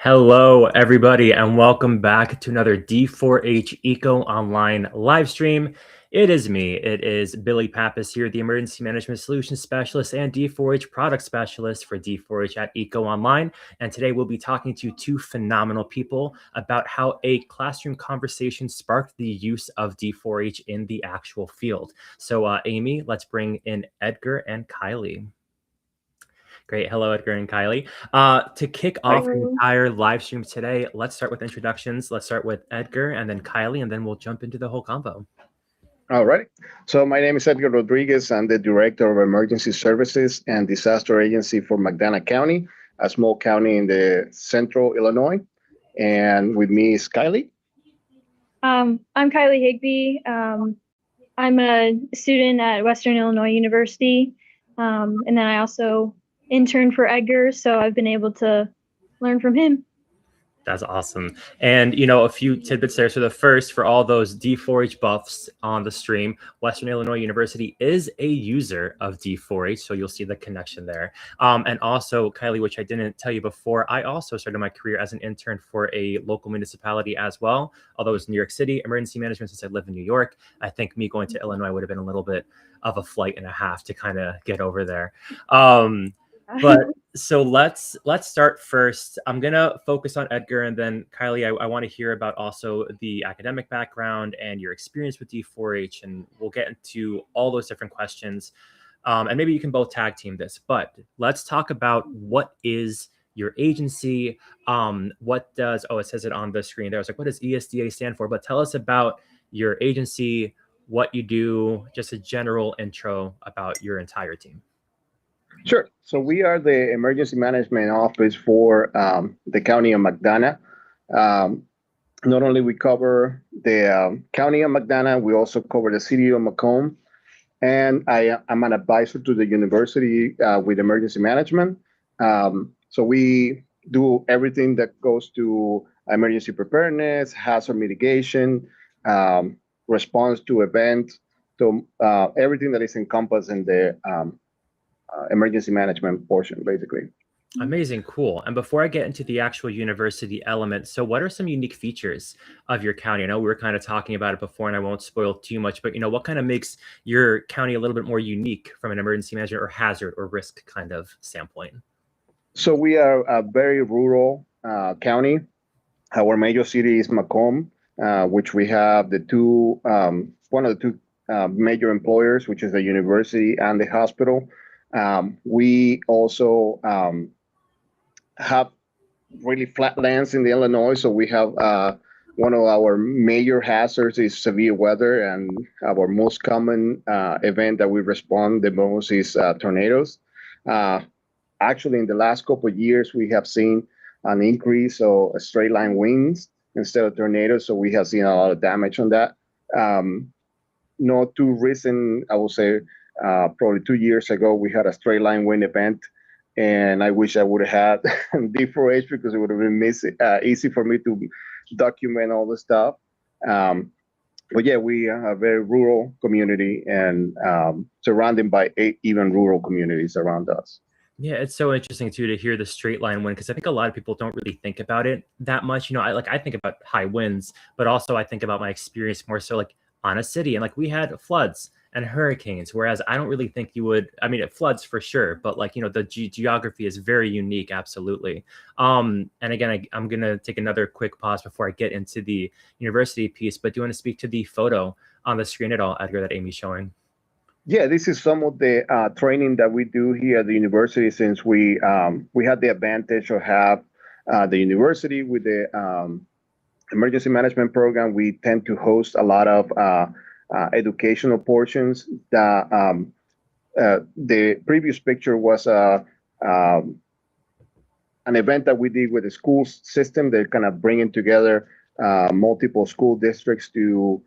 Hello, everybody, and welcome back to another D4H Eco Online live stream. It is me. It is Billy Pappas here, the Emergency Management Solutions Specialist and D4H Product Specialist for D4H at Eco Online. And today we'll be talking to two phenomenal people about how a classroom conversation sparked the use of D4H in the actual field. So, Amy, let's bring in Edgar and Kiley. Great. Hello, Edgar and Kiley. To kick off the Hello. entire live stream today, let's start with introductions. Let's start with Edgar and then Kiley, and then we'll jump into the whole combo. All right. So my name is Edgar Rodriguez. I'm the Director of Emergency Services and Disaster Agency for McDonough County, a small county in the central Illinois. And with me is Kiley. I'm Kiley Higby. I'm a student at Western Illinois University, and then I also interned for Edgar, so I've been able to learn from him. That's awesome. And, a few tidbits there. So the first, for all those D4H buffs on the stream, Western Illinois University is a user of D4H. So you'll see the connection there. And also, Kiley, which I didn't tell you before, I also started my career as an intern for a local municipality as well. Although it's New York City emergency management, since I live in New York, I think me going to Illinois would have been a little bit of a flight and a half to kind of get over there. But so let's start first. I'm gonna focus on Edgar, and then Kiley, I want to hear about also the academic background and your experience with D4H, and we'll get into all those different questions. And maybe you can both tag team this. But let's talk about what is your agency. What does it says it on the screen there. I was like, what does ESDA stand for? But tell us about your agency, what you do, just a general intro about your entire team. Sure. So we are the Emergency Management Office for the County of McDonough. Not only we cover the County of McDonough, we also cover the City of Macomb. And I'm an advisor to the university with emergency management. So we do everything that goes to emergency preparedness, hazard mitigation, response to events, so everything that is encompassed in the emergency management portion, basically. Amazing, cool. And before I get into the actual university element, so what are some unique features of your county? I know we were kind of talking about it before, and I won't spoil too much, but what kind of makes your county a little bit more unique from an emergency management or hazard or risk kind of standpoint? So we are a very rural county. Our major city is Macomb, which we have one of the two major employers, which is the university and the hospital. We also have really flat lands in the Illinois, so we have one of our major hazards is severe weather, and our most common event that we respond the most is tornadoes. Actually, in the last couple of years, we have seen an increase of straight line winds instead of tornadoes, so we have seen a lot of damage on that. Not too recent, I will say, probably 2 years ago, we had a straight line wind event, and I wish I would have had D4H because it would have been easy for me to document all the stuff. But yeah, we are a very rural community and surrounded by 8 even rural communities around us. Yeah, it's so interesting too to hear the straight line wind, because I think a lot of people don't really think about it that much. I think about high winds, but also I think about my experience more so like on a city, and like we had floods and hurricanes, whereas I don't really think you would. I mean, it floods for sure, but like the geography is very unique, absolutely. And again, I'm gonna take another quick pause before I get into the university piece. But do you want to speak to the photo on the screen at all, Edgar, that Amy's showing? Yeah, this is some of the training that we do here at the university, since we had the advantage of have the university with the emergency management program. We tend to host a lot of educational portions. The previous picture was an event that we did with the school system. They're kind of bringing together multiple school districts to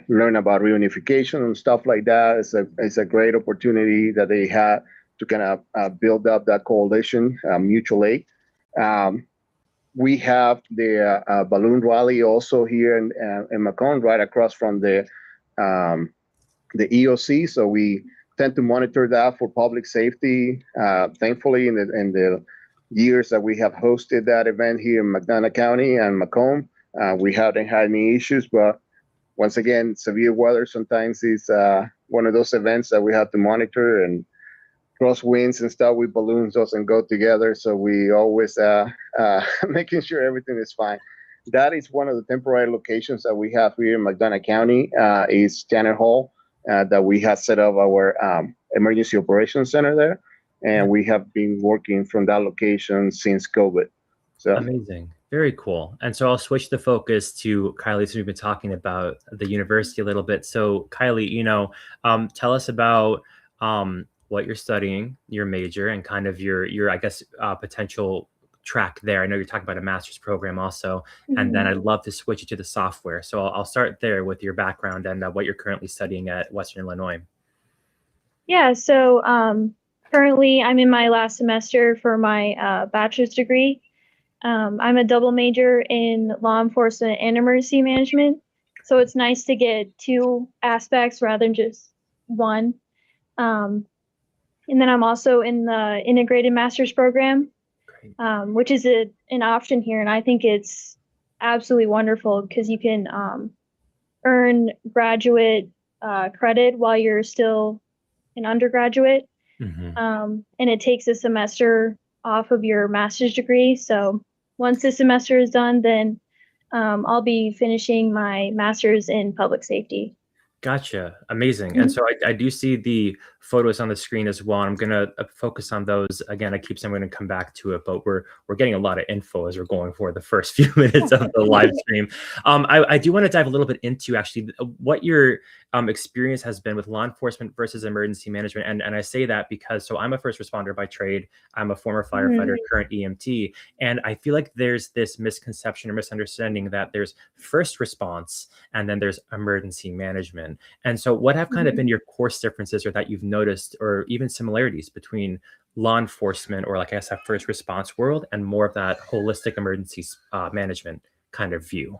learn about reunification and stuff like that. It's a great opportunity that they had to kind of build up that coalition, mutual aid. We have the balloon rally also here in Macomb, right across from the EOC. So we tend to monitor that for public safety. Thankfully, in the years that we have hosted that event here in McDonough County and Macomb. We haven't had any issues, but once again, severe weather sometimes is one of those events that we have to monitor, and crosswinds and stuff with balloons doesn't go together. So we always making sure everything is fine. That is one of the temporary locations that we have here in McDonough County, is Tanner Hall, that we have set up our emergency operations center there. And we have been working from that location since COVID. So amazing. Very cool. And so I'll switch the focus to Kiley, since we've been talking about the university a little bit. So Kiley, tell us about what you're studying, your major, and kind of your I guess, potential track there. I know you're talking about a master's program also, and then I'd love to switch it to the software. So I'll start there with your background and what you're currently studying at Western Illinois. Yeah, so currently I'm in my last semester for my bachelor's degree. I'm a double major in law enforcement and emergency management, so it's nice to get two aspects rather than just one. And then I'm also in the integrated master's program, which is an option here, and I think it's absolutely wonderful because you can earn graduate credit while you're still an undergraduate, and it takes a semester off of your master's degree. So once this semester is done, then I'll be finishing my master's in public safety. Gotcha. Amazing. And so I do see the photos on the screen as well. I'm going to focus on those. Again, I keep saying I'm going to come back to it, but we're getting a lot of info as we're going for the first few minutes of the live stream. I do want to dive a little bit into actually what your experience has been with law enforcement versus emergency management. And I say that because, so I'm a first responder by trade. I'm a former firefighter, current EMT. And I feel like there's this misconception or misunderstanding that there's first response and then there's emergency management. And so what have kind of been your course differences, or that you've noticed, or even similarities between law enforcement, or like I guess that first response world, and more of that holistic emergency management kind of view?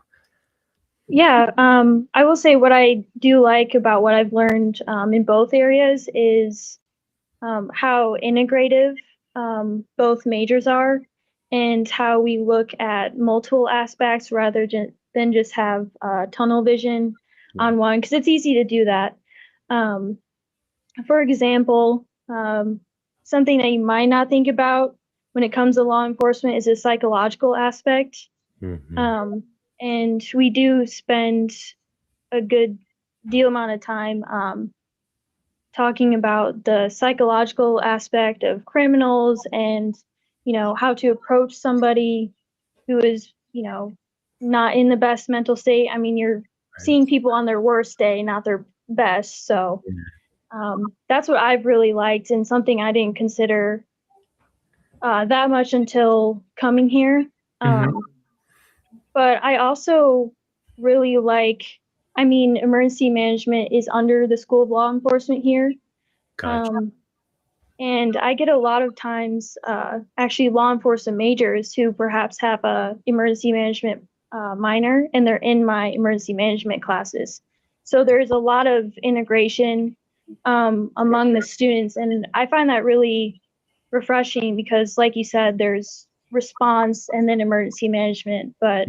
Yeah, I will say what I do like about what I've learned in both areas is how integrative both majors are, and how we look at multiple aspects rather than just have tunnel vision on one, because it's easy to do that. For example, something that you might not think about when it comes to law enforcement is the psychological aspect. And we do spend a good deal amount of time talking about the psychological aspect of criminals, and how to approach somebody who is not in the best mental state. I mean, you're seeing people on their worst day, not their best. So that's what I've really liked, and something I didn't consider that much until coming here. But I also really emergency management is under the School of Law Enforcement here. Gotcha. And I get a lot of times, actually law enforcement majors who perhaps have a emergency management minor, and they're in my emergency management classes. So there's a lot of integration among the students. And I find that really refreshing because, like you said, there's response and then emergency management. But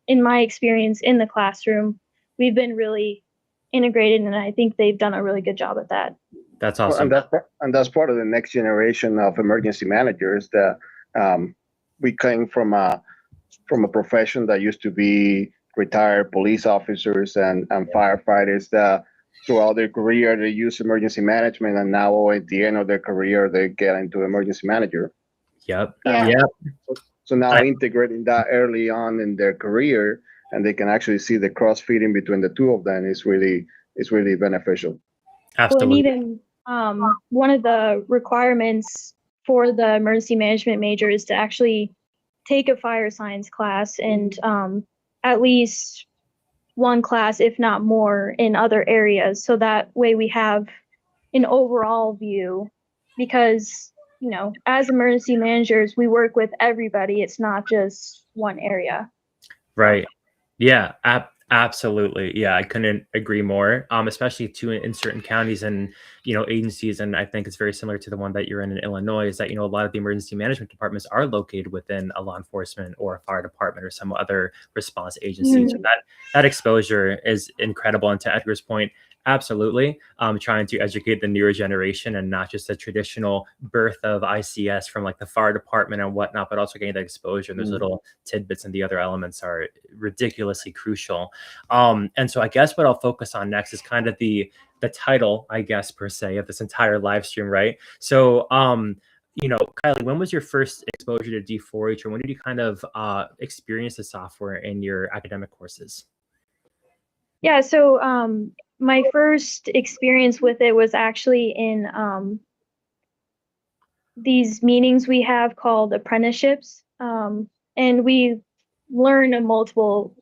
in my experience in the classroom, we've been really integrated, and I think they've done a really good job at that. That's awesome. And that's part of the next generation of emergency managers, that we came from a profession that used to be retired police officers and firefighters that throughout their career they use emergency management, and now at the end of their career they get into emergency manager. Yep. So now integrating that early on in their career, and they can actually see the cross-feeding between the two of them is really beneficial. Absolutely. Well, and even one of the requirements for the emergency management major is to actually take a fire science class, and at least one class, if not more, in other areas. So that way we have an overall view, because, as emergency managers, we work with everybody. It's not just one area. Right. Yeah, Absolutely. Yeah, I couldn't agree more. Especially too in certain counties and agencies, and I think it's very similar to the one that you're in Illinois. Is that a lot of the emergency management departments are located within a law enforcement or a fire department or some other response agency. So Mhm. that exposure is incredible. And to Edgar's point, absolutely, trying to educate the newer generation and not just the traditional birth of ICS from like the fire department and whatnot, but also getting that exposure. Those little tidbits and the other elements are ridiculously crucial. And so I guess what I'll focus on next is kind of the title, I guess, per se, of this entire live stream, right? So Kylie, when was your first exposure to D4H, or when did you kind of experience the software in your academic courses? Yeah, so my first experience with it was actually in these meetings we have called apprenticeships, and we learn multiple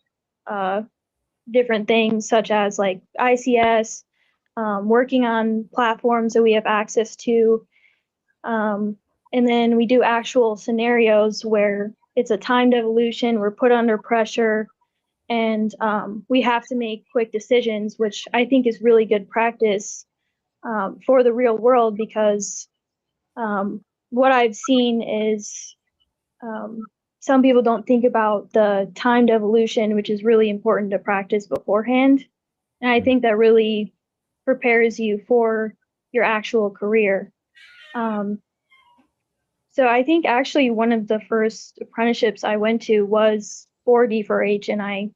different things, such as like ICS, working on platforms that we have access to, and then we do actual scenarios where it's a timed evolution, we're put under pressure, and we have to make quick decisions, which I think is really good practice for the real world, because what I've seen is some people don't think about the timed evolution, which is really important to practice beforehand. And I think that really prepares you for your actual career. So I think actually one of the first apprenticeships I went to was for D4H, and I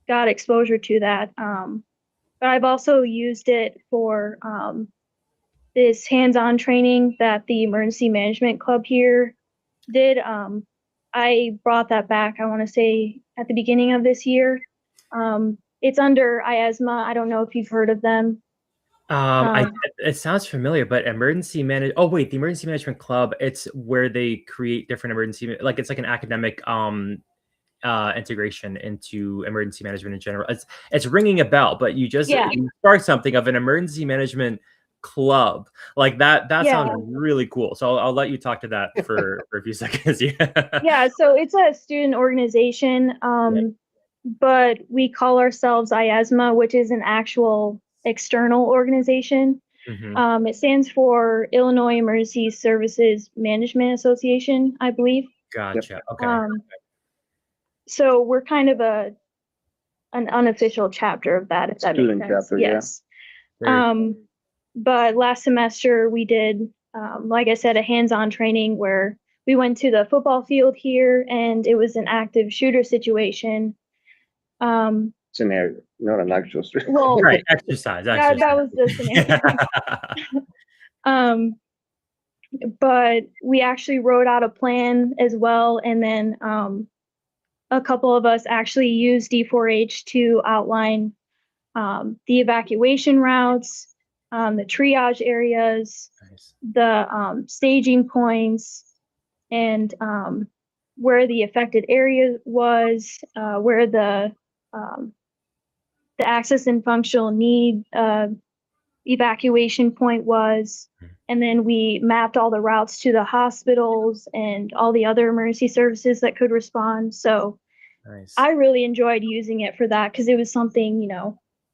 got exposure to that. But I've also used it for this hands-on training that the Emergency Management Club here did. I brought that back, I want to say, at the beginning of this year. It's under IESMA. I don't know if you've heard of them. It sounds familiar, but oh wait, the Emergency Management Club, it's where they create different emergency, like it's like an academic integration into emergency management in general. It's ringing a bell, but you sparked something of an emergency management club like that. That sounds really cool. So I'll let you talk to that for a few seconds. Yeah, so it's a student organization, but we call ourselves IESMA, which is an actual external organization. It stands for Illinois Emergency Services Management Association, I believe. Gotcha. Okay. So we're kind of an unofficial chapter of that, if that makes sense. Chapter, yes. But last semester we did, like I said, a hands-on training where we went to the football field here, and it was an active shooter situation. Scenario, not an actual. Well, right, exercise. That was the scenario. But we actually wrote out a plan as well, and then a couple of us actually used D4H to outline the evacuation routes, the triage areas, the staging points, and where the affected area was, where the access and functional need evacuation point was. And then we mapped all the routes to the hospitals and all the other emergency services that could respond. So I really enjoyed using it for that, because it was something,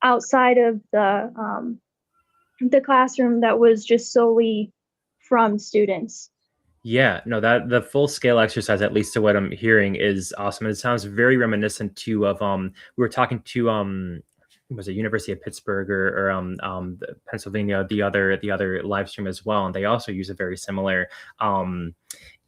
outside of the classroom that was just solely from students. Yeah, no, that the full scale exercise, at least to what I'm hearing, is awesome. And it sounds very reminiscent too of we were talking to was it University of Pittsburgh or Pennsylvania, the other live stream as well, and they also use a very similar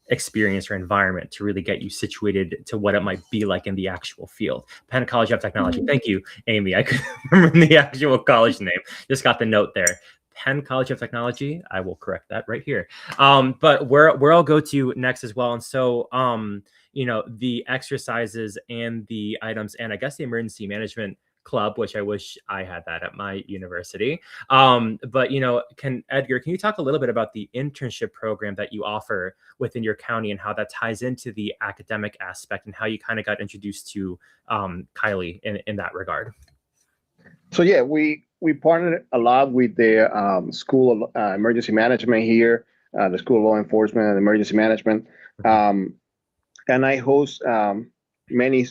experience or environment to really get you situated to what it might be like in the actual field. Penn College of Technology. Thank you, Amy. I couldn't remember the actual college name. Just got the note there. Penn College of Technology. I will correct that right here. But where I'll go to next as well. And so, the exercises and the items, and I guess the emergency management club, which I wish I had that at my university. But Edgar, can you talk a little bit about the internship program that you offer within your county and how that ties into the academic aspect, and how you kind of got introduced to Kiley in that regard? So yeah, we partnered a lot with the School of Emergency Management here, the School of Law Enforcement and Emergency Management, and I host many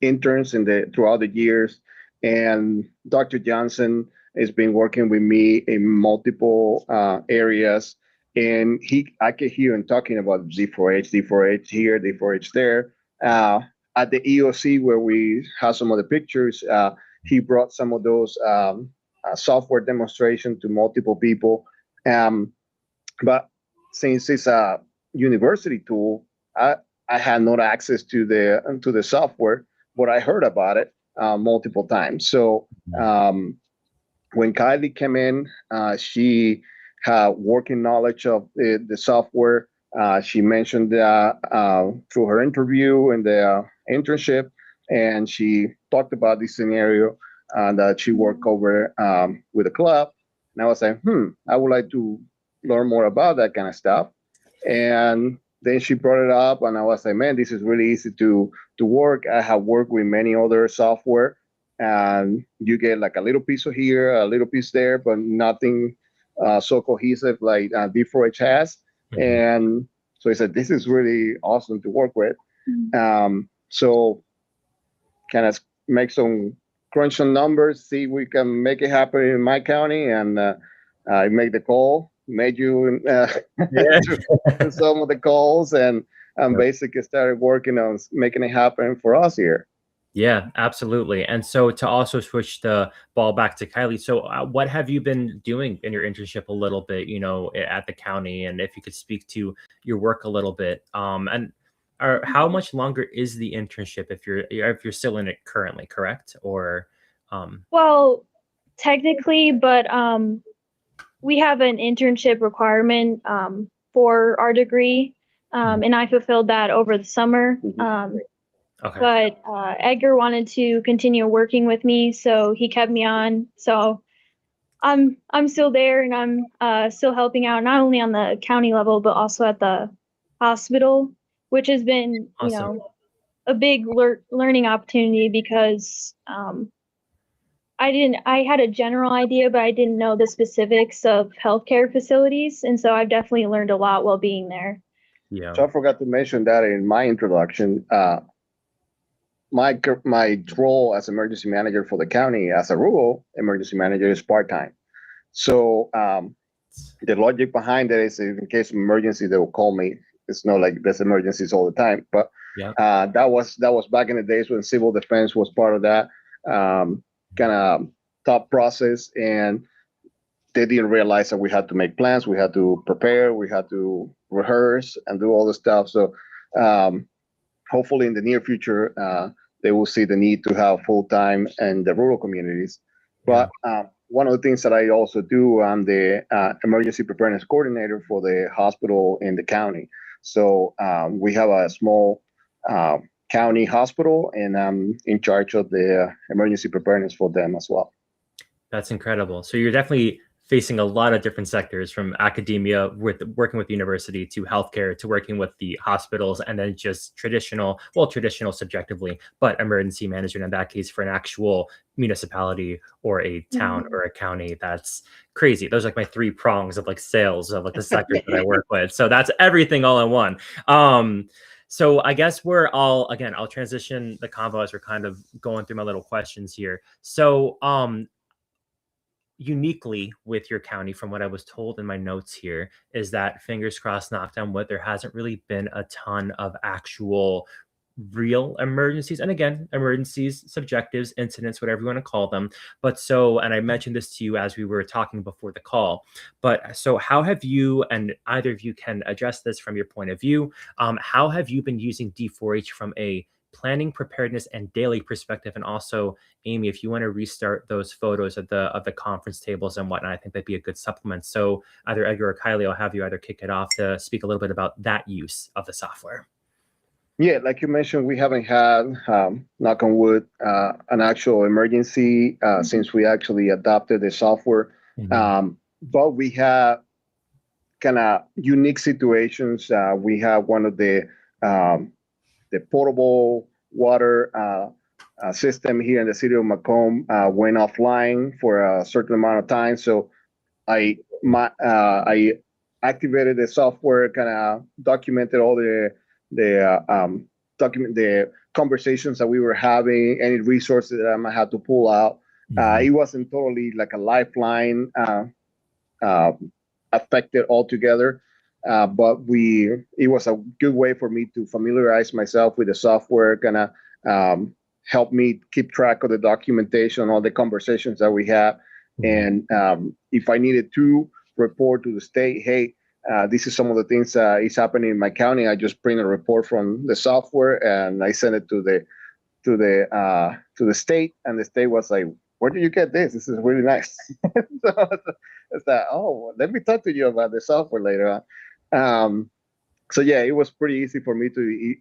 interns throughout the years, and Dr. Johnson has been working with me in multiple areas. And I could hear him talking about D4H, D4H here, D4H there. At the EOC, where we have some of the pictures, he brought some of those software demonstration to multiple people. But since it's a university tool, I had no access to the software, but I heard about it multiple times. So when Kiley came in, she had working knowledge of the software. She mentioned through her interview and the internship, and she talked about this scenario that she worked over with the club. And I was like, I would like to learn more about that kind of stuff. And then she brought it up, and I was like, man, this is really easy to work. I have worked with many other software, and you get like a little piece of here, a little piece there, but nothing so cohesive like D4H has. And so I said, this is really awesome to work with. So kind of make some crunch some numbers, see if we can make it happen in my county, and I make the call, made you to some of the calls, and basically started working on making it happen for us here. Yeah, absolutely. And so to also switch the ball back to Kiley, so what have you been doing in your internship a little bit, at the county? And if you could speak to your work a little bit, and how much longer is the internship if you're still in it currently, correct? Or well, technically, but we have an internship requirement for our degree, and I fulfilled that over the summer. Okay. But Edgar wanted to continue working with me, so he kept me on. So I'm still there, and I'm still helping out not only on the county level but also at the hospital, which has been Awesome. a big learning opportunity because I had a general idea, but I didn't know the specifics of healthcare facilities, and so I've definitely learned a lot while being there. Yeah. So I forgot to mention that in my introduction. My role as emergency manager for the county, as a rural emergency manager, is part-time. So the logic behind it is, in case of emergency, they will call me. It's not like there's emergencies all the time, but that was back in the days when civil defense was part of that kind of thought process, and they didn't realize that we had to make plans, we had to prepare, we had to rehearse and do all the stuff. So hopefully in the near future, they will see the need to have full-time in the rural communities. But one of the things that I also do, I'm the emergency preparedness coordinator for the hospital in the county. So we have a small county hospital, and I'm in charge of the emergency preparedness for them as well. That's incredible. So you're definitely facing a lot of different sectors, from academia with working with the university to healthcare to working with the hospitals, and then just traditional subjectively, but emergency management in that case for an actual municipality or a town or a county. That's crazy. Those are like my three prongs of like sales of like the sectors that I work with. So that's everything all in one. So I guess I'll transition the convo as we're kind of going through my little questions here. So uniquely with your county, from what I was told in my notes here, is that, fingers crossed, knocked on wood, there hasn't really been a ton of actual real emergencies. And again, emergencies, subjectives, incidents, whatever you want to call them. But and I mentioned this to you as we were talking before the call, but so how have you, and either of you can address this from your point of view, how have you been using D4H from a planning, preparedness, and daily perspective? And also, Amy, if you want to restart those photos of the conference tables and whatnot, I think that'd be a good supplement. So either Edgar or Kiley, I'll have you either kick it off to speak a little bit about that use of the software. Yeah, like you mentioned, we haven't had, knock on wood, an actual emergency since we actually adopted the software. But we have kind of unique situations. We have one of the potable water system here in the city of Macomb went offline for a certain amount of time. So I activated the software, kind of documented all the conversations that we were having, any resources that I might have to pull out. It wasn't totally like a lifeline affected altogether, but it was a good way for me to familiarize myself with the software, kind of help me keep track of the documentation, all the conversations that we had. And if I needed to report to the state, hey, this is some of the things is happening in my county, I just print a report from the software and I send it to the state, and the state was like, where did you get this? This is really nice. So it's like, oh, let me talk to you about the software later on. So yeah, it was pretty easy for me to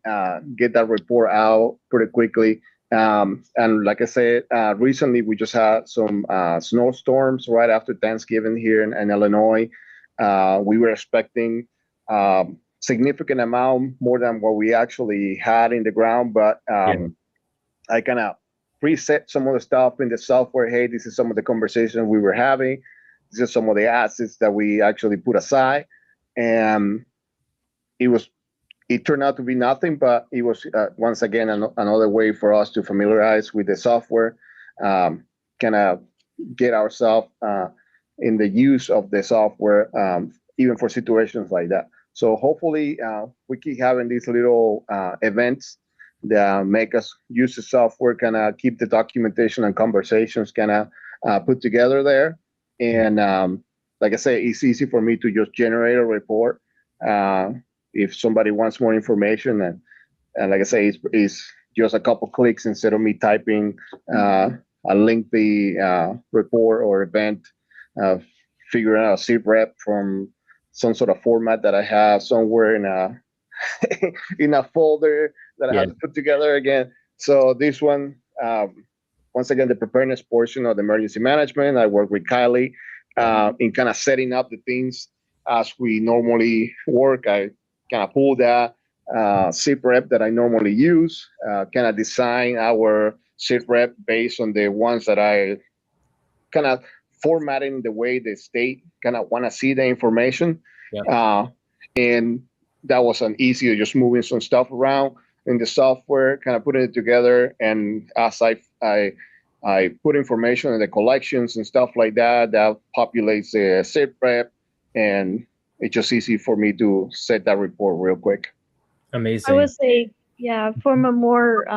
get that report out pretty quickly. And like I said, recently we just had some snowstorms right after Thanksgiving here in Illinois. We were expecting significant amount more than what we actually had in the ground, but I kind of preset some of the stuff in the software. Hey, this is some of the conversations we were having. This is some of the assets that we actually put aside, and it turned out to be nothing, but it was once again another way for us to familiarize with the software, kind of get ourselves in the use of the software, even for situations like that. So hopefully we keep having these little events that make us use the software, kind of keep the documentation and conversations kind of put together there. And like I say, it's easy for me to just generate a report. If somebody wants more information, and like I say, it's just a couple clicks instead of me typing a lengthy report or event, figuring out a zip rep from some sort of format that I have somewhere in a in a folder that I have to put together again. So this one, once again, the preparedness portion of the emergency management, I work with Kiley in kind of setting up the things as we normally work. I kind of pull that zip rep that I normally use, kind of design our zip rep based on the ones that I kind of formatting the way the state kind of want to see the information. And that was an easy, just moving some stuff around in the software, kind of putting it together. And as I put information in the collections and stuff like that, that populates the zip rep, and it's just easy for me to set that report real quick. Amazing. I would say, from a more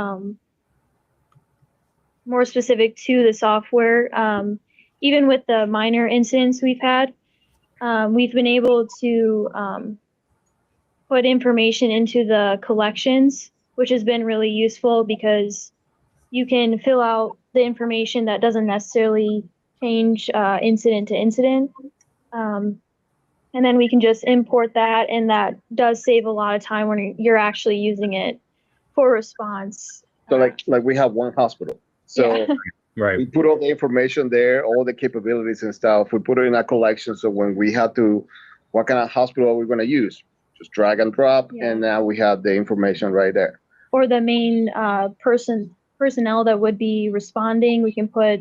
specific to the software, even with the minor incidents we've had, we've been able to put information into the collections, which has been really useful because you can fill out the information that doesn't necessarily change incident to incident. And then we can just import that, and that does save a lot of time when you're actually using it for response. So like we have one hospital. So we put all the information there, all the capabilities and stuff. We put it in our collection. So when we have to, what kind of hospital are we going to use? Just drag and drop, and now we have the information right there. Or the main personnel that would be responding, we can put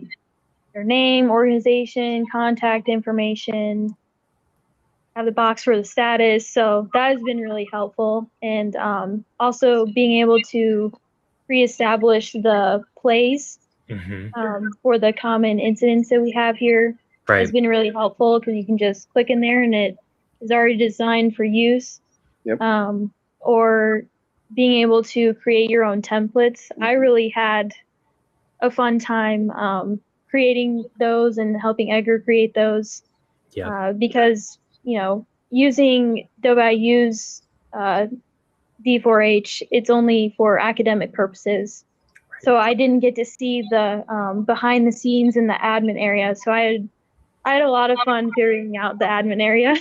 their name, organization, contact information, have the box for the status. So that has been really helpful. And also being able to reestablish the plays for the common incidents that we have here has been really helpful, because you can just click in there and it is already designed for use. Or being able to create your own templates. I really had a fun time creating those and helping Edgar create those, because using though I use D4H, it's only for academic purposes. So I didn't get to see the behind the scenes in the admin area. So I had a lot of fun figuring out the admin area.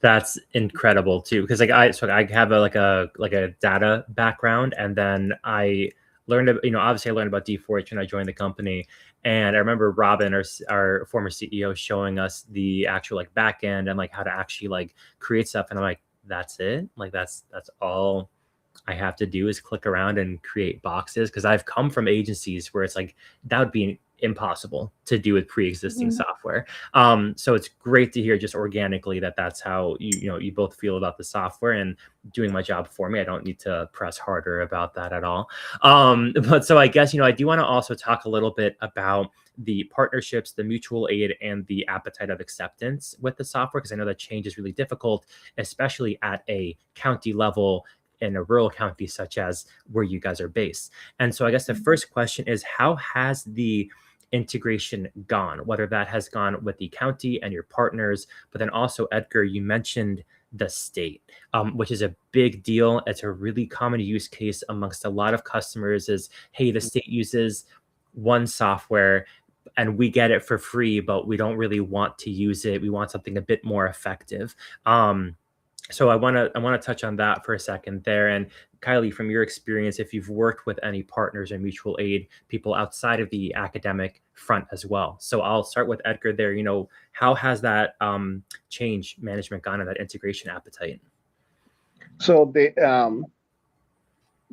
That's incredible too, because I have a data background, and then I learned, obviously I learned about D4H when I joined the company, and I remember Robin, our former CEO, showing us the actual back end and how to actually create stuff, and I'm like, that's it, that's all I have to do is click around and create boxes, because I've come from agencies where it's that would be impossible to do with pre-existing Mhm. software. So it's great to hear just organically that that's how you both feel about the software and doing my job for me. I don't need to press harder about that at all. But so I guess, I do want to also talk a little bit about the partnerships, the mutual aid, and the appetite of acceptance with the software, because I know that change is really difficult, especially at a county level in a rural county such as where you guys are based. And so I guess the first question is, how has the integration gone, whether that has gone with the county and your partners, but then also, Edgar, you mentioned the state, which is a big deal. It's a really common use case amongst a lot of customers is, hey, the state uses one software and we get it for free, but we don't really want to use it. We want something a bit more effective. So I want to touch on that for a second there. And Kiley, from your experience, if you've worked with any partners or mutual aid people outside of the academic front as well. So I'll start with Edgar there. How has that change management gone and that integration appetite? So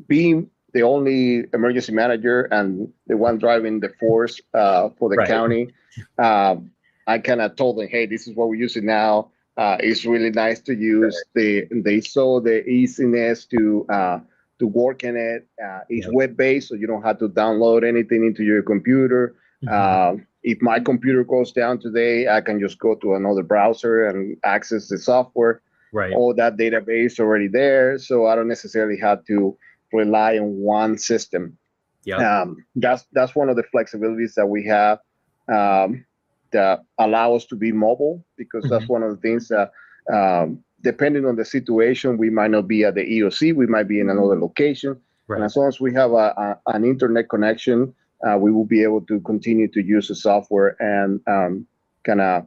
being the only emergency manager and the one driving the force for the Right. county, I kind of told them, hey, this is what we're using now. It's really nice to use. They saw the easiness to work in it. It's web-based, so you don't have to download anything into your computer. If my computer goes down today, I can just go to another browser and access the software. Right. All that database already there, so I don't necessarily have to rely on one system. That's one of the flexibilities that we have that allow us to be mobile, because that's one of the things that depending on the situation, we might not be at the EOC, we might be in another location. Right. And as long as we have an internet connection, we will be able to continue to use the software and kind of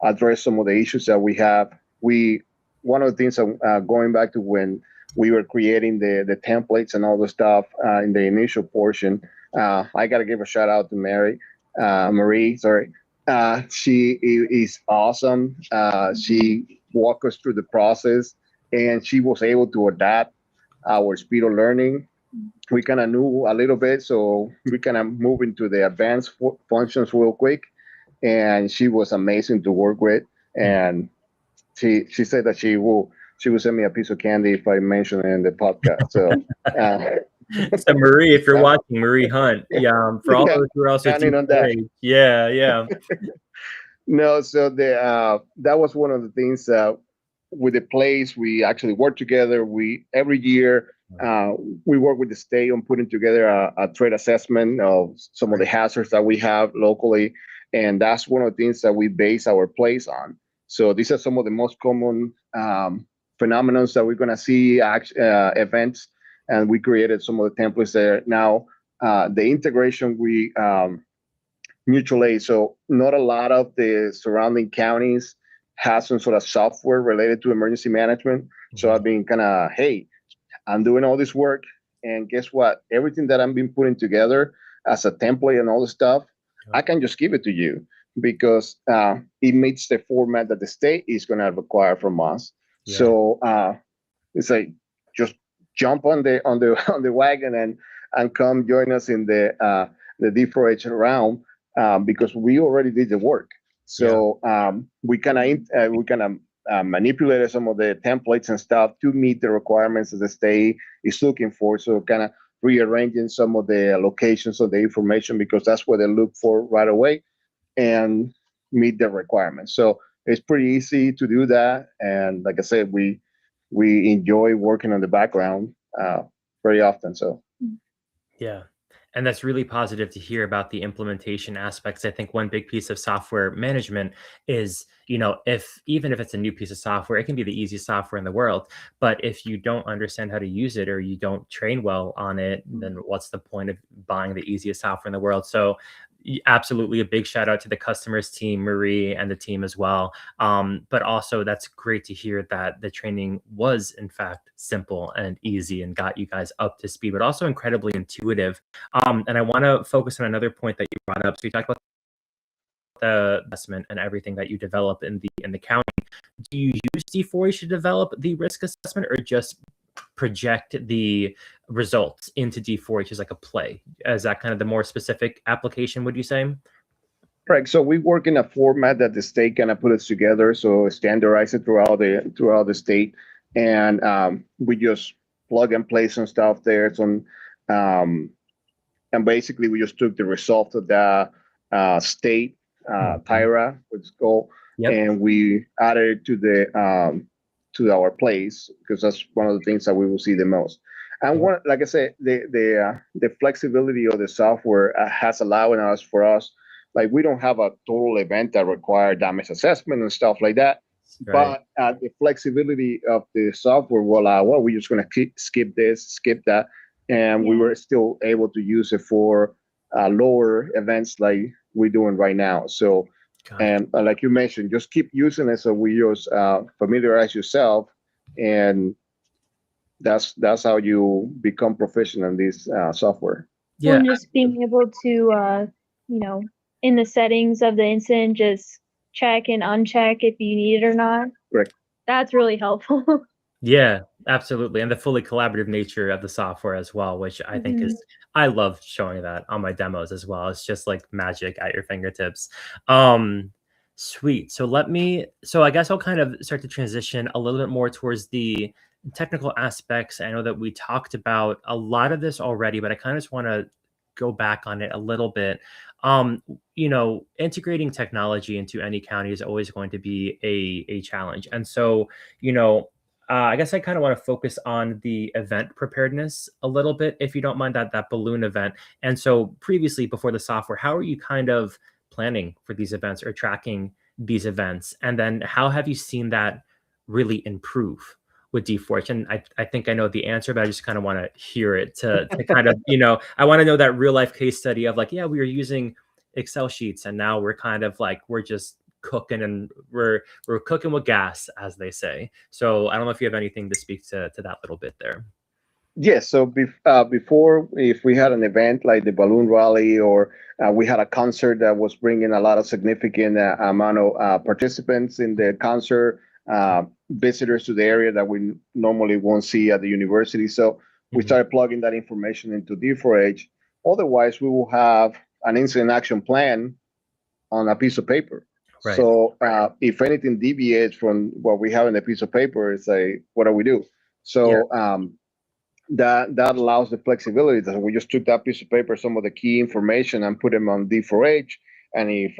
address some of the issues that we have. One of the things, going back to when we were creating the templates and all the stuff in the initial portion, I got to give a shout out to Marie. She is awesome. She walked us through the process, and she was able to adapt our speed of learning. We kind of knew a little bit, so we kind of moved into the advanced functions real quick, and she was amazing to work with. And she said that she will send me a piece of candy if I mention it in the podcast. So, so Marie, if you're watching, Marie Hunt, for all those who are also on that. Yeah. No, so that was one of the things with the place we actually work together. We every year we work with the state on putting together a threat assessment of some of the hazards that we have locally, and that's one of the things that we base our place on. So these are some of the most common phenomena that we're going to see, events, and we created some of the templates there. Now, the integration, we mutual aid. So not a lot of the surrounding counties have some sort of software related to emergency management. So I've been kind of, hey, I'm doing all this work, and guess what? Everything that I've been putting together as a template and all the stuff, I can just give it to you, because it meets the format that the state is going to require from us. So it's like, just jump on the wagon and come join us in the D4H realm, because we already did the work. So we kind of manipulated some of the templates and stuff to meet the requirements that the state is looking for. So kind of rearranging some of the locations of the information, because that's what they look for right away, and meet the requirements. So it's pretty easy to do that. And like I said, we enjoy working on the background very often. So yeah. And that's really positive to hear about the implementation aspects. I think one big piece of software management is, even if it's a new piece of software, it can be the easiest software in the world. But if you don't understand how to use it, or you don't train well on it, then what's the point of buying the easiest software in the world? So absolutely a big shout out to the customers team, Marie, and the team as well. But also, that's great to hear that the training was in fact simple and easy and got you guys up to speed, but also incredibly intuitive. And I want to focus on another point that you brought up. So you talked about the investment and everything that you develop in the county. Do you use D4H to develop the risk assessment, or just project the results into D4H as like a play. Is that kind of the more specific application, would you say? Correct. So we work in a format that the state kind of put us together, so standardize it throughout the state, and we just plug and play some stuff there. So, and basically we just took the result of the state TIRA, which is called, and we added it to the to our plays, because that's one of the things that we will see the most. And one, like I said, the flexibility of the software has allowed us. Like, we don't have a total event that require damage assessment and stuff like that. Right. But the flexibility of the software will allow, well, we're just going to skip this, skip that. And we were still able to use it for lower events like we're doing right now. So, and like you mentioned, just keep using it. So we just familiarize yourself, and that's how you become proficient in this software. Yeah. And just being able to, in the settings of the incident, just check and uncheck if you need it or not. Correct. That's really helpful. Yeah, absolutely. And the fully collaborative nature of the software as well, which I think is, I love showing that on my demos as well. It's just like magic at your fingertips. Sweet. So I guess I'll kind of start to transition a little bit more towards the technical aspects. I know that we talked about a lot of this already, but I kind of just want to go back on it a little bit. Integrating technology into any county is always going to be a challenge. And so, I guess I kind of want to focus on the event preparedness a little bit, if you don't mind, that balloon event. And so previously, before the software, how are you kind of planning for these events or tracking these events? And then how have you seen that really improve with D4H? And I think I know the answer, but I just kind of want to hear it to kind of, I want to know that real life case study of like, yeah, we were using Excel sheets and now we're kind of like, we're just cooking, and we're cooking with gas, as they say. So I don't know if you have anything to speak to that little bit there. Yes. So before, if we had an event like the balloon rally, or we had a concert that was bringing a lot of significant amount of participants in the concert, visitors to the area that we normally won't see at the university. So we started plugging that information into D4H. Otherwise, we will have an incident action plan on a piece of paper. Right. So if anything deviates from what we have in the piece of paper, it's like, what do we do? So that allows the flexibility that we just took that piece of paper, some of the key information, and put them on D4H. And if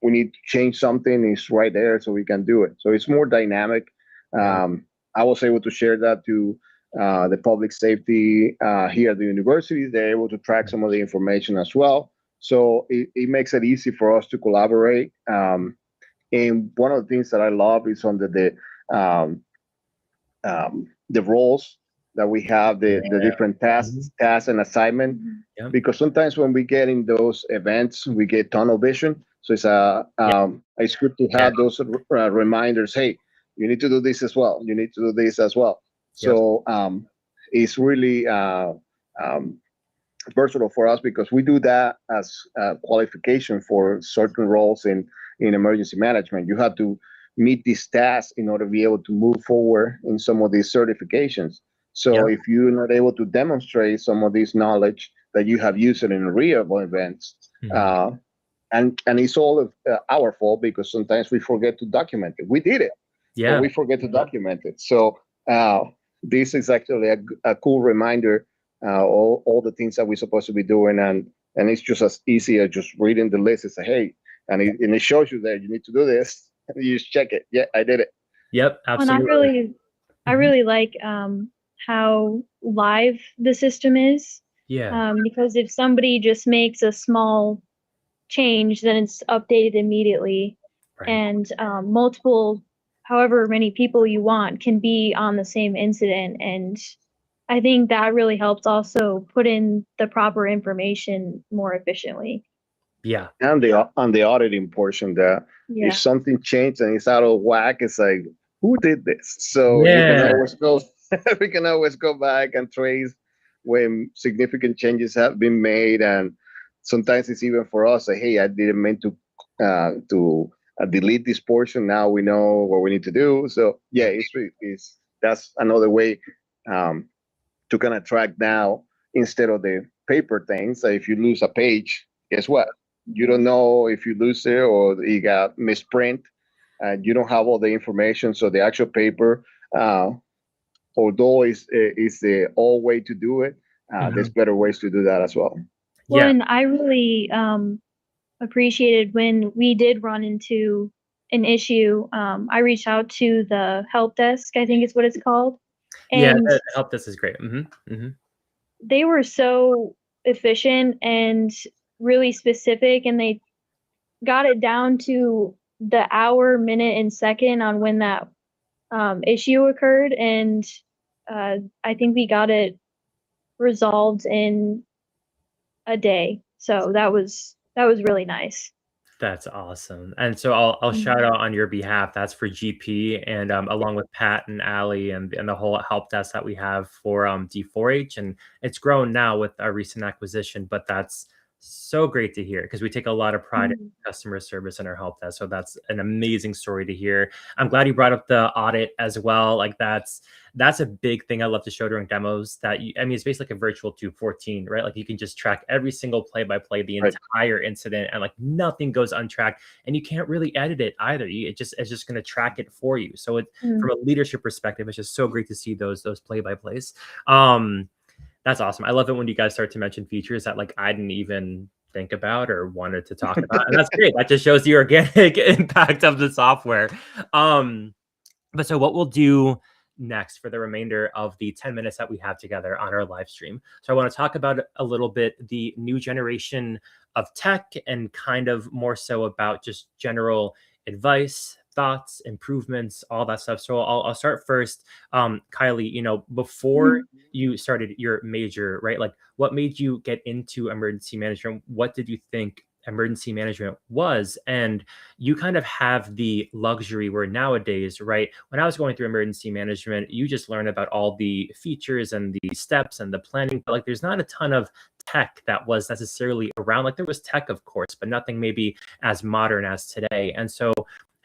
we need to change something, it's right there, so we can do it. So it's more dynamic. I was able to share that to the public safety here at the university. They're able to track some of the information as well. So it makes it easy for us to collaborate. And one of the things that I love is on the roles that we have, the different tasks and assignment. Because sometimes when we get in those events, we get tunnel vision. So it's a script to have those reminders. Hey, you need to do this as well. You need to do this as well. So it's really versatile for us, because we do that as a qualification for certain roles in emergency management. You have to meet these tasks in order to be able to move forward in some of these certifications. So if you're not able to demonstrate some of this knowledge that you have used it in real events, and it's all our fault, because sometimes we forget to document it. We did it, but we forget to document it. So this is actually a cool reminder, all the things that we're supposed to be doing, and it's just as easy as just reading the list and say, hey, and it shows you that you need to do this, and you just check it. Yeah, I did it. Yep, absolutely. And I really like how live the system is. Because if somebody just makes a small change, then it's updated immediately. Right. And multiple, however many people you want, can be on the same incident. And I think that really helps also put in the proper information more efficiently. Yeah. And on the auditing portion, that if something changed and it's out of whack, it's like, who did this? So we can always go back and trace when significant changes have been made. And sometimes it's even for us, like, hey, I didn't mean to delete this portion. Now we know what we need to do. So that's another way to kind of track down instead of the paper things. So if you lose a page, guess what? You don't know if you lose it or it got misprint, and you don't have all the information. So the actual paper, although is the old way to do it, there's better ways to do that as well. Well, and I really appreciated when we did run into an issue. I reached out to the help desk, I think is what it's called. And the help desk is great. they were so efficient and really specific, and they got it down to the hour, minute, and second on when that issue occurred. And I think we got it resolved in a day. So that was really nice. That's awesome. And so I'll shout out on your behalf. That's for GP, and along with Pat and Allie and the whole help desk that we have for D4H, and it's grown now with our recent acquisition. But that's so great to hear, because we take a lot of pride in customer service and our help desk. So that's an amazing story to hear. I'm glad you brought up the audit as well. Like that's a big thing I love to show during demos. That it's basically like a virtual 214, right? Like you can just track every single play-by-play, the entire incident, and like nothing goes untracked, and you can't really edit it either. It's just going to track it for you. So from a leadership perspective, it's just so great to see those play-by-plays. That's awesome. I love it when you guys start to mention features that like I didn't even think about or wanted to talk about. And that's great. That just shows the organic impact of the software. But so what we'll do next for the remainder of the 10 minutes that we have together on our live stream. So I want to talk about a little bit the new generation of tech, and kind of more so about just general advice, thoughts, improvements, all that stuff. So I'll start first. Kiley, before you started your major, right? Like what made you get into emergency management? What did you think emergency management was? And you kind of have the luxury where nowadays, right, when I was going through emergency management, you just learn about all the features and the steps and the planning, but like there's not a ton of tech that was necessarily around. Like there was tech, of course, but nothing maybe as modern as today. And so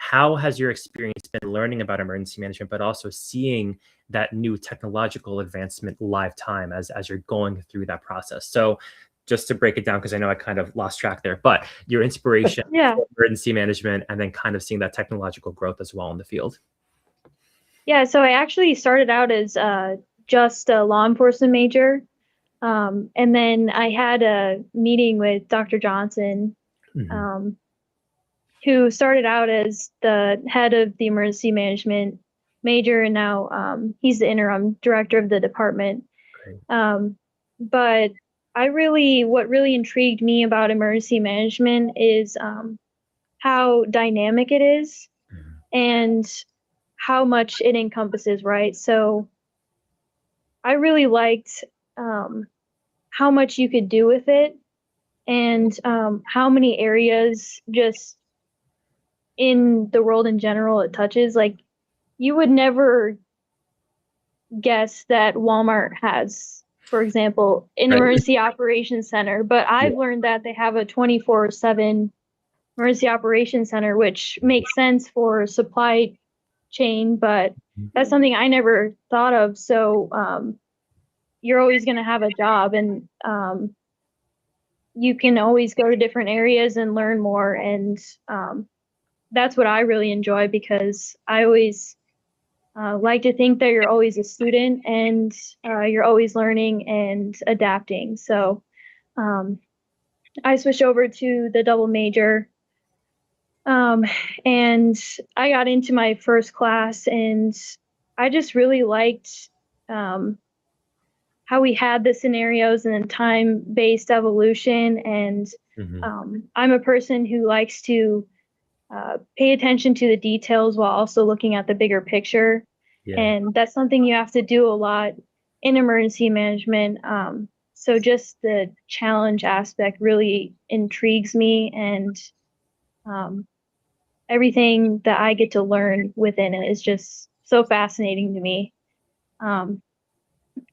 how has your experience been learning about emergency management, but also seeing that new technological advancement live time as you're going through that process? So just to break it down, because I know I kind of lost track there, but your inspiration for emergency management, and then kind of seeing that technological growth as well in the field. Yeah, so I actually started out as just a law enforcement major. And then I had a meeting with Dr. Johnson, who started out as the head of the emergency management major, and now he's the interim director of the department. But what really intrigued me about emergency management is how dynamic it is and how much it encompasses, right? So I really liked how much you could do with it, and how many areas just in the world in general it touches. Like you would never guess that Walmart has, for example, an emergency operations center, but I've learned that they have a 24/7 emergency operations center, which makes sense for supply chain, but that's something I never thought of. So you're always going to have a job, and you can always go to different areas and learn more. And that's what I really enjoy, because I always like to think that you're always a student, and you're always learning and adapting. So I switched over to the double major, and I got into my first class, and I just really liked how we had the scenarios and then time-based evolution. And I'm a person who likes to pay attention to the details while also looking at the bigger picture. And that's something you have to do a lot in emergency management. So just the challenge aspect really intrigues me, and everything that I get to learn within it is just so fascinating to me.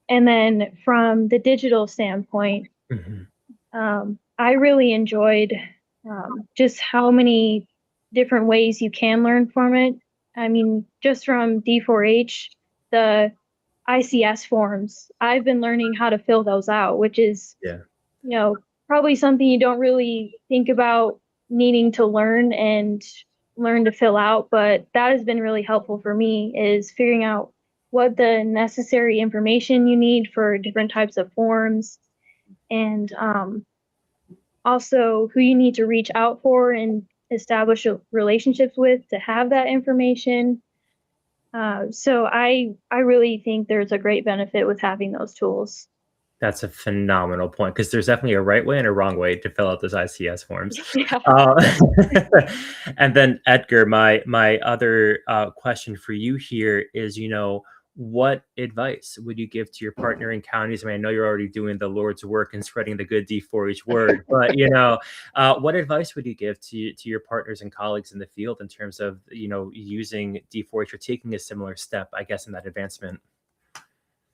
And then from the digital standpoint, I really enjoyed just how many different ways you can learn from it. I mean, just from D4H, the ICS forms. I've been learning how to fill those out, which is, Yeah. Probably something you don't really think about needing to learn to fill out, but that has been really helpful for me, is figuring out what the necessary information you need for different types of forms, and also who you need to reach out for and establish relationships with to have that information. So I really think there's a great benefit with having those tools. That's a phenomenal point, because there's definitely a right way and a wrong way to fill out those ICS forms. Yeah. And then Edgar, my other question for you here is, what advice would you give to your partner in counties? I mean, I know you're already doing the Lord's work and spreading the good D4H word, but what advice would you give to your partners and colleagues in the field in terms of using D4H or taking a similar step, I guess, in that advancement?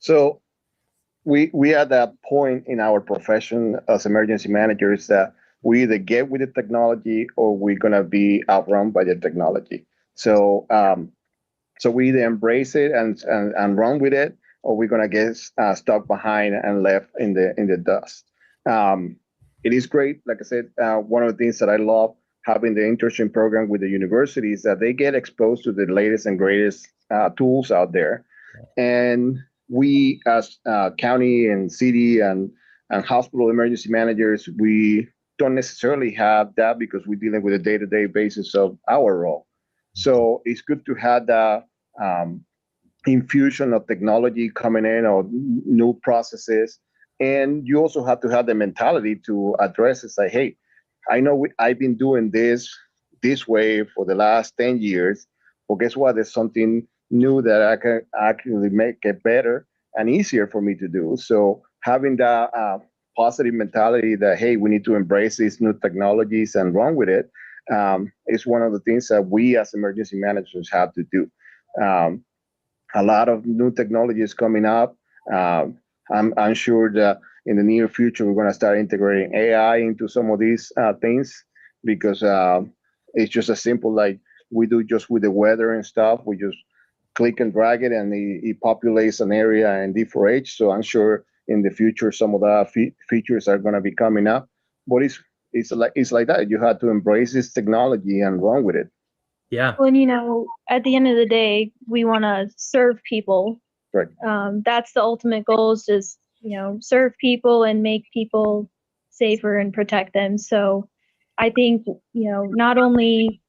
So we at that point in our profession as emergency managers that we either get with the technology or we're gonna be outrun by the technology. So so we either embrace it and run with it, or we're gonna get stuck behind and left in the dust. It is great, like I said. One of the things that I love having the internship program with the university is that they get exposed to the latest and greatest tools out there, and we as county and city and hospital emergency managers, we don't necessarily have that because we're dealing with a day-to-day basis of our role. So it's good to have the infusion of technology coming in, or new processes. And you also have to have the mentality to address it. Say, hey, I know I've been doing this way for the last 10 years. Well, guess what? There's something new that I can actually make it better and easier for me to do. So having that positive mentality that, hey, we need to embrace these new technologies and run with it, is one of the things that we as emergency managers have to do. A lot of new technologies coming up. I'm sure that in the near future, we're going to start integrating AI into some of these things, because it's just as simple like we do just with the weather and stuff. We just click and drag it, and it populates an area in D4H. So I'm sure in the future, some of the features are going to be coming up. But it's like that. You have to embrace this technology and run with it. Yeah. Well, at the end of the day, we want to serve people. Right. That's the ultimate goal, is just, serve people and make people safer and protect them. So I think, not only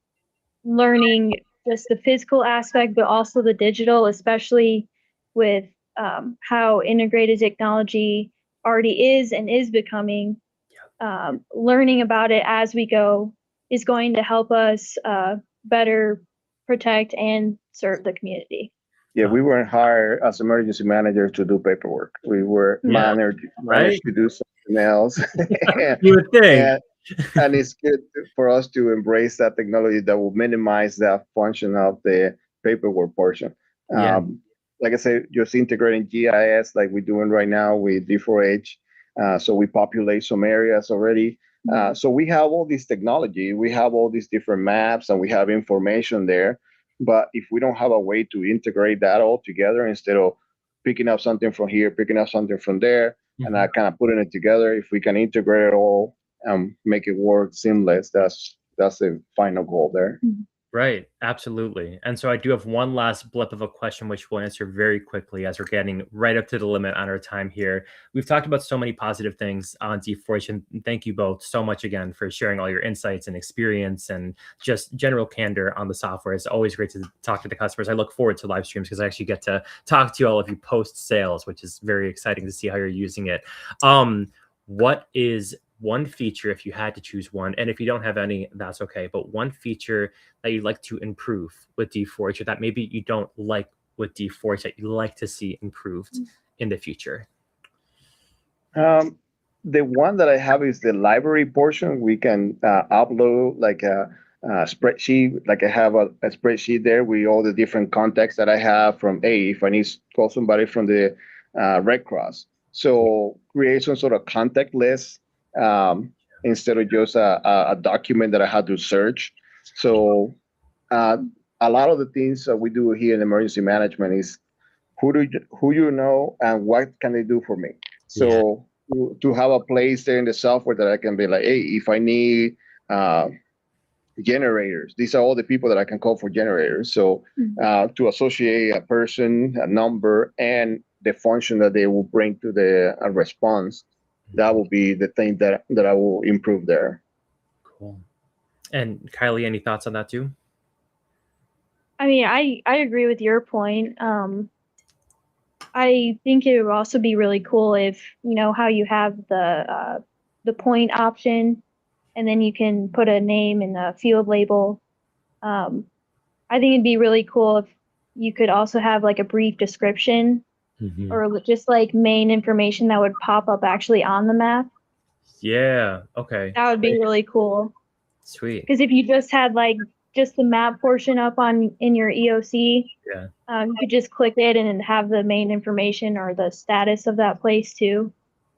learning just the physical aspect, but also the digital, especially with how integrated technology already is and is becoming. Learning about it as we go is going to help us better protect and serve the community. Yeah, we weren't hired as emergency managers to do paperwork. We were managed to do something else. You would think. And it's good for us to embrace that technology that will minimize that function of the paperwork portion. Like I said, just integrating GIS like we're doing right now with D4H. So we populate some areas already. So we have all this technology, we have all these different maps, and we have information there. But if we don't have a way to integrate that all together, instead of picking up something from here, picking up something from there, and kind of putting it together, if we can integrate it all and make it work seamless, that's the final goal there. Right. Absolutely. And so I do have one last blip of a question, which we'll answer very quickly as we're getting right up to the limit on our time here. We've talked about so many positive things on D4H, and thank you both so much again for sharing all your insights and experience and just general candor on the software. It's always great to talk to the customers. I look forward to live streams because I actually get to talk to all of you post sales, which is very exciting to see how you're using it. What is one feature, if you had to choose one, and if you don't have any, that's okay, but one feature that you'd like to improve with D4H, or that maybe you don't like with D4H that you'd like to see improved in the future? The one that I have is the library portion. We can upload like a spreadsheet. Like I have a spreadsheet there with all the different contacts that I have from if I need to call somebody from the Red Cross. So create some sort of contact list instead of just a document that I had to search. So a lot of the things that we do here in emergency management is who you know and what can they do for me. So to have a place there in the software that I can be like, hey, if I need generators, these are all the people that I can call for generators. So to associate a person, a number, and the function that they will bring to the response, that will be the thing that I will improve there. Cool. And Kiley, any thoughts on that too? I mean, I agree with your point. I think it would also be really cool if, you know, how you have the point option, and then you can put a name and a field label. I think it'd be really cool if you could also have like a brief description or just like main information that would pop up actually on the map. Yeah. Okay. That would be really cool. Sweet. Because if you just had like just the map portion up in your EOC, you could just click it and have the main information or the status of that place too.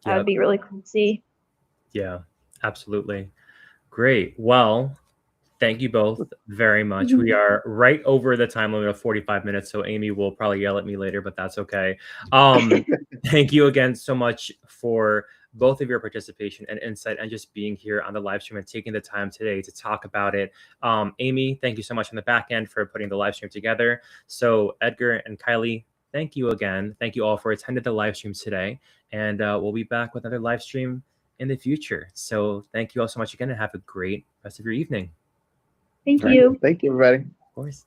That would be really cool to see. Yeah, absolutely. Great. Well, thank you both very much. We are right over the time limit of 45 minutes, so Amy will probably yell at me later, but that's okay. Thank you again so much for both of your participation and insight and just being here on the live stream and taking the time today to talk about it. Amy, thank you so much on the back end for putting the live stream together. So Edgar and Kiley, thank you again. Thank you all for attending the live stream today. And we'll be back with another live stream in the future. So thank you all so much again and have a great rest of your evening. Thank you. Thank you, everybody. Of course.